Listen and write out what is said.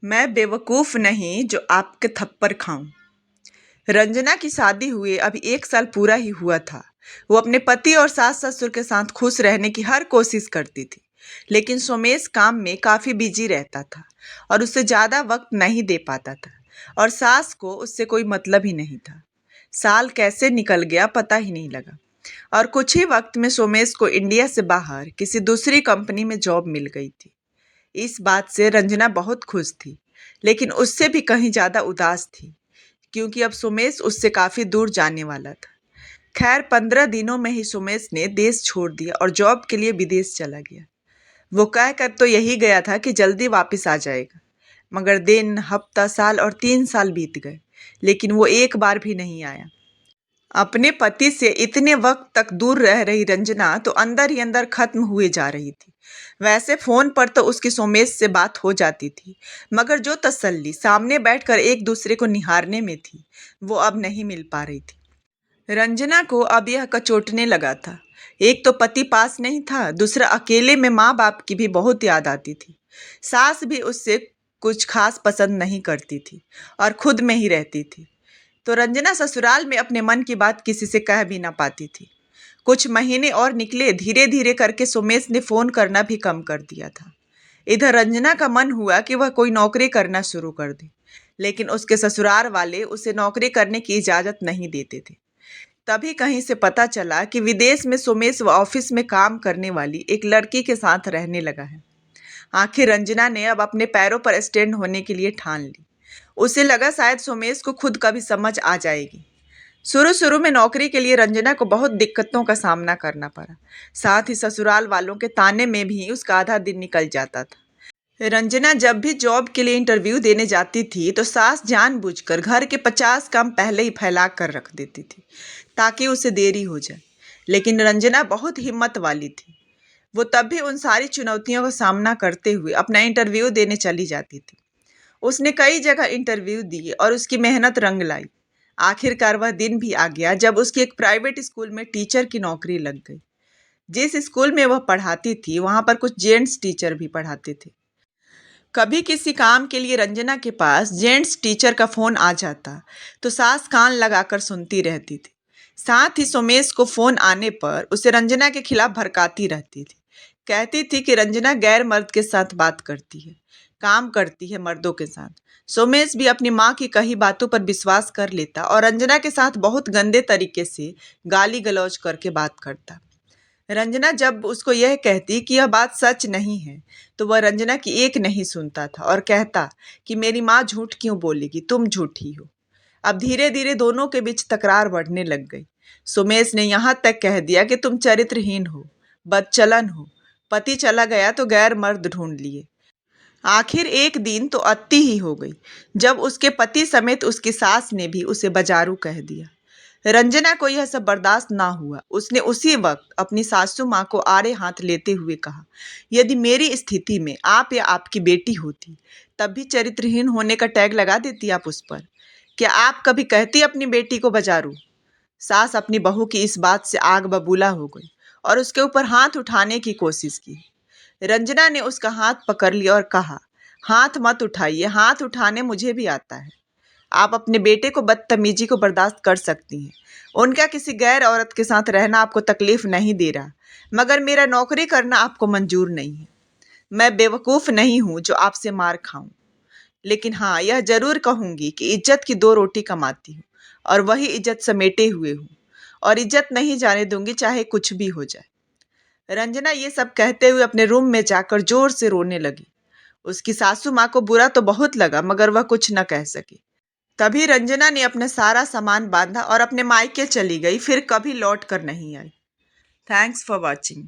मैं बेवकूफ़ नहीं जो आपके थप्पड़ खाऊं। रंजना की शादी हुए अभी 1 साल पूरा ही हुआ था। वो अपने पति और सास ससुर के साथ खुश रहने की हर कोशिश करती थी, लेकिन सोमेश काम में काफ़ी बिजी रहता था और उससे ज़्यादा वक्त नहीं दे पाता था। और सास को उससे कोई मतलब ही नहीं था। साल कैसे निकल गया पता ही नहीं लगा। और कुछ ही वक्त में सोमेश को इंडिया से बाहर किसी दूसरी कंपनी में जॉब मिल गई थी। इस बात से रंजना बहुत खुश थी, लेकिन उससे भी कहीं ज़्यादा उदास थी, क्योंकि अब सुमेश उससे काफ़ी दूर जाने वाला था। खैर 15 दिनों में ही सुमेश ने देश छोड़ दिया और जॉब के लिए विदेश चला गया। वो कह कर तो यही गया था कि जल्दी वापस आ जाएगा, मगर दिन हफ्ता साल और 3 साल बीत गए, लेकिन वो एक बार भी नहीं आया। अपने पति से इतने वक्त तक दूर रह रही रंजना तो अंदर ही अंदर खत्म हुए जा रही थी। वैसे फोन पर तो उसकी सोमेश से बात हो जाती थी, मगर जो तसल्ली सामने बैठकर एक दूसरे को निहारने में थी, वो अब नहीं मिल पा रही थी। रंजना को अब यह कचोटने लगा था। एक तो पति पास नहीं था, दूसरा अकेले में माँ बाप की भी बहुत याद आती थी। सास भी उससे कुछ खास पसंद नहीं करती थी और खुद में ही रहती थी। तो रंजना ससुराल में अपने मन की बात किसी से कह भी ना पाती थी। कुछ महीने और निकले, धीरे धीरे करके सुमेश ने फोन करना भी कम कर दिया था। इधर रंजना का मन हुआ कि वह कोई नौकरी करना शुरू कर दे, लेकिन उसके ससुराल वाले उसे नौकरी करने की इजाजत नहीं देते थे। तभी कहीं से पता चला कि विदेश में सुमेश ऑफिस में काम करने वाली एक लड़की के साथ रहने लगा है। आखिर रंजना ने अब अपने पैरों पर स्टैंड होने के लिए ठान ली। उसे लगा शायद सोमेश को खुद कभी समझ आ जाएगी। शुरू शुरू में नौकरी के लिए रंजना को बहुत दिक्कतों का सामना करना पड़ा। साथ ही ससुराल वालों के ताने में भी उसका आधा दिन निकल जाता था। रंजना जब भी जॉब के लिए इंटरव्यू देने जाती थी तो सास जानबूझकर घर के 50 काम पहले ही फैला कर रख देती थी, ताकि उसे देरी हो जाए। लेकिन रंजना बहुत हिम्मत वाली थी। वो तब भी उन सारी चुनौतियों का सामना करते हुए अपना इंटरव्यू देने चली जाती थी। उसने कई जगह इंटरव्यू दिए और उसकी मेहनत रंग लाई। आखिरकार वह दिन भी आ गया जब उसकी एक प्राइवेट स्कूल में टीचर की नौकरी लग गई। जिस स्कूल में वह पढ़ाती थी वहां पर कुछ जेंट्स टीचर भी पढ़ाते थे। कभी किसी काम के लिए रंजना के पास जेंट्स टीचर का फोन आ जाता तो सास कान लगाकर सुनती रहती थी। साथ ही सोमेश को फोन आने पर उसे रंजना के खिलाफ भड़काती रहती थी। कहती थी कि रंजना गैर मर्द के साथ बात करती है, काम करती है मर्दों के साथ। सोमेश भी अपनी माँ की कही बातों पर विश्वास कर लेता और रंजना के साथ बहुत गंदे तरीके से गाली गलौज करके बात करता। रंजना जब उसको यह कहती कि यह बात सच नहीं है, तो वह रंजना की एक नहीं सुनता था और कहता कि मेरी माँ झूठ क्यों बोलेगी, तुम झूठी हो। अब धीरे धीरे दोनों के बीच तकरार बढ़ने लग गई। सुमेश ने यहाँ तक कह दिया कि तुम चरित्रहीन हो, बदचलन हो, पति चला गया तो गैर मर्द ढूंढ लिए। आखिर एक दिन तो अति ही हो गई, जब उसके पति समेत उसकी सास ने भी उसे बाजारू कह दिया। रंजना को यह सब बर्दाश्त ना हुआ। उसने उसी वक्त अपनी सासू माँ को आड़े हाथ लेते हुए कहा, यदि मेरी स्थिति में आप या आपकी बेटी होती, तब भी चरित्रहीन होने का टैग लगा देती आप उस पर। क्या आप कभी कहती अपनी बेटी को बाजारू? सास अपनी बहू की इस बात से आग बबूला हो गई और उसके ऊपर हाथ उठाने की कोशिश की। रंजना ने उसका हाथ पकड़ लिया और कहा, हाथ मत उठाइए, हाथ उठाने मुझे भी आता है। आप अपने बेटे को बदतमीजी को बर्दाश्त कर सकती हैं। उनका किसी गैर औरत के साथ रहना आपको तकलीफ नहीं दे रहा, मगर मेरा नौकरी करना आपको मंजूर नहीं है। मैं बेवकूफ़ नहीं हूँ जो आपसे मार खाऊं, लेकिन हाँ, यह जरूर कहूंगी कि इज्जत की 2 रोटी कमाती हूँ और वही इज्जत समेटे हुए हूँ, और इज्जत नहीं जाने दूंगी चाहे कुछ भी हो जाए। रंजना ये सब कहते हुए अपने रूम में जाकर जोर से रोने लगी। उसकी सासू माँ को बुरा तो बहुत लगा, मगर वह कुछ न कह सकी। तभी रंजना ने अपना सारा सामान बांधा और अपने मायके चली गई, फिर कभी लौट कर नहीं आई। Thanks for watching.